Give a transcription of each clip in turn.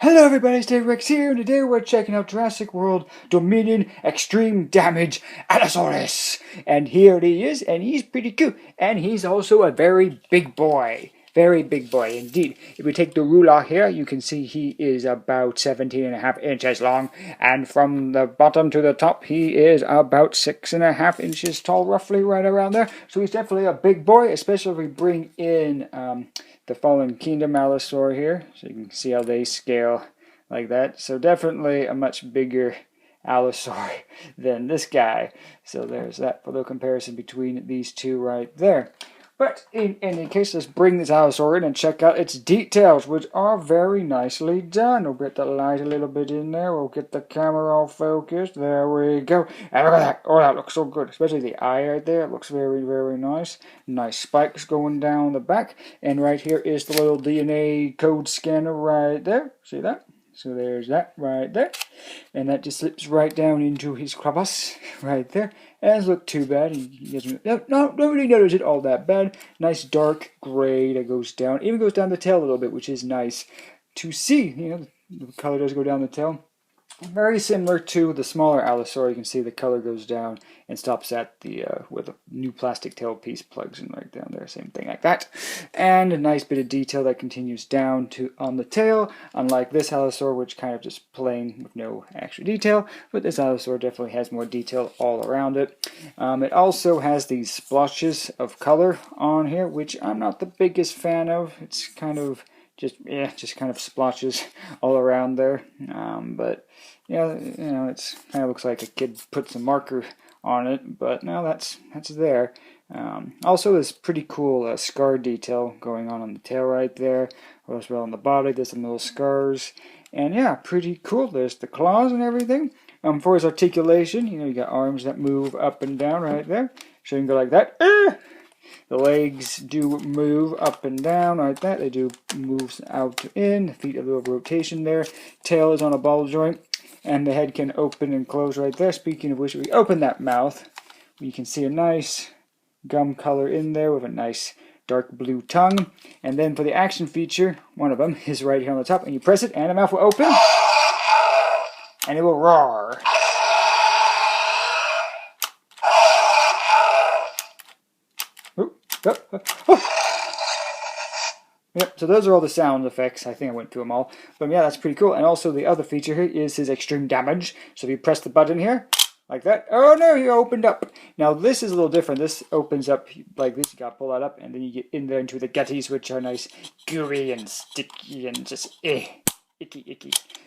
Hello everybody, it's Dave Rex here, and today we're checking out Jurassic World Dominion Extreme Damage Allosaurus. And here he is, and he's pretty cool. And he's also a very big boy. Very big boy indeed. If we take the ruler here, you can see he is about 17.5 inches long. And from the bottom to the top, he is about 6.5 inches tall, roughly right around there. So he's definitely a big boy, especially if we bring in the Fallen Kingdom Allosaur here. So you can see how they scale like that. So definitely a much bigger Allosaur than this guy. So there's that little comparison between these two right there. But in any case, let's bring this Allosaur in and check out its details, which are very nicely done. We'll get the light a little bit in there. We'll get the camera all focused. There we go. And look at that. Oh, that looks so good. Especially the eye right there. It looks very, very nice. Nice spikes going down the back. And right here is the little DNA code scanner right there. See that? So there's that right there. And that just slips right down into his crevice right there. It doesn't look too bad. He doesn't, don't really notice it all that bad. Nice dark gray that goes down. Even goes down the tail a little bit, which is nice to see. You know, the color does go down the tail. Very similar to the smaller Allosaur. You can see the color goes down and stops at the where the new plastic tail piece plugs in right down there. Same thing like that. And a nice bit of detail that continues down to on the tail, unlike this Allosaur, which kind of just plain with no extra detail. But this Allosaur definitely has more detail all around it. It also has these splotches of color on here, which I'm not the biggest fan of. It's kind of just kind of splotches all around there. But yeah, you know, it's kind of looks like a kid put some marker on it. But no, that's there. Also, this pretty cool scar detail going on the tail right there, as well on the body. There's some little scars, and yeah, pretty cool. There's the claws and everything. For his articulation, you know, you got arms that move up and down right there. So you can go like that. The legs do move up and down like that. They do move out in. The feet have a little rotation there. Tail is on a ball joint. And the head can open and close right there. Speaking of which, we open that mouth. You can see a nice gum color in there with a nice dark blue tongue. And then for the action feature, one of them is right here on the top. And you press it and the mouth will open. And it will roar. Yep, so those are all the sound effects. I think I went through them all. But yeah, that's pretty cool. And also the other feature here is his extreme damage. So if you press the button here, like that. Oh no, he opened up. Now this is a little different. This opens up like this. You gotta pull that up, and then you get in there into the gutties, which are nice, gooey and sticky and just icky.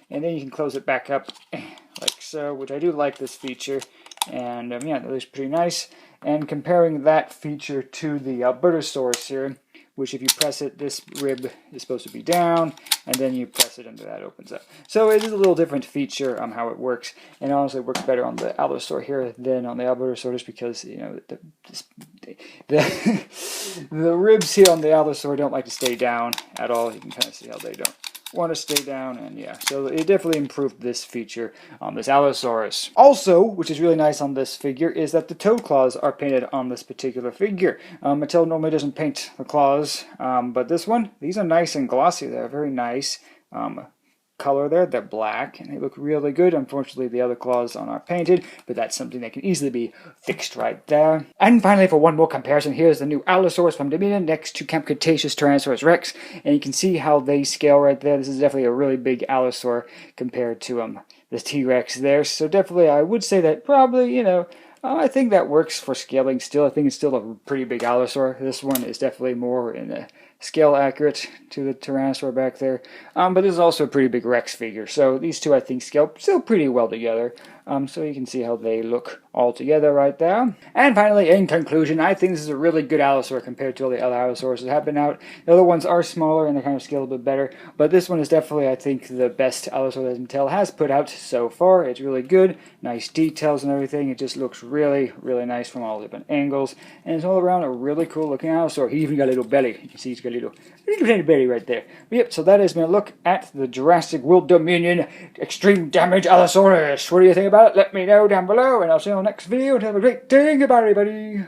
And then you can close it back up like so, which I do like this feature. And yeah, that looks pretty nice. And comparing that feature to the Albertosaurus here, which if you press it, this rib is supposed to be down, and then you press it and that opens up. So it is a little different feature on how it works, and honestly it works better on the Allosaur here than on the Albertosaurus because, you know, the ribs here on the Allosaur don't like to stay down at all. You can kind of see how they don't want to stay down, and yeah, so it definitely improved this feature on this Allosaurus. Also, which is really nice on this figure, is that the toe claws are painted on this particular figure. Mattel normally doesn't paint the claws, but this one, these are nice and glossy. They're very nice color there. They're black and they look really good. Unfortunately, the other claws aren't painted, but that's something that can easily be fixed right there. And finally, for one more comparison, here's the new Allosaurus from Dominion next to Camp Cretaceous Tyrannosaurus Rex, and you can see how they scale right there. This is definitely a really big Allosaur compared to the T-Rex there. So definitely, I would say that probably, you know, I think that works for scaling still. I think it's still a pretty big Allosaur. This one is definitely more in a scale accurate to the Tyrannosaur back there. But this is also a pretty big Rex figure. So these two, I think, scale still pretty well together. So you can see how they look all together right there. And finally, in conclusion, I think this is a really good Allosaur compared to all the other Allosaurs that have been out. The other ones are smaller and they kind of scale a bit better. But this one is definitely, I think, the best Allosaur that Mattel has put out so far. It's really good. Nice details and everything. It just looks really, really nice from all different angles. And it's all around a really cool looking Allosaur. He even got a little belly. You can see he's got a little tiny belly right there. But yep, so that is my look at the Jurassic World Dominion Extreme Damage Allosaurus. What do you think about it? Let me know down below, and I'll see you on the next video. And have a great day. Goodbye, everybody.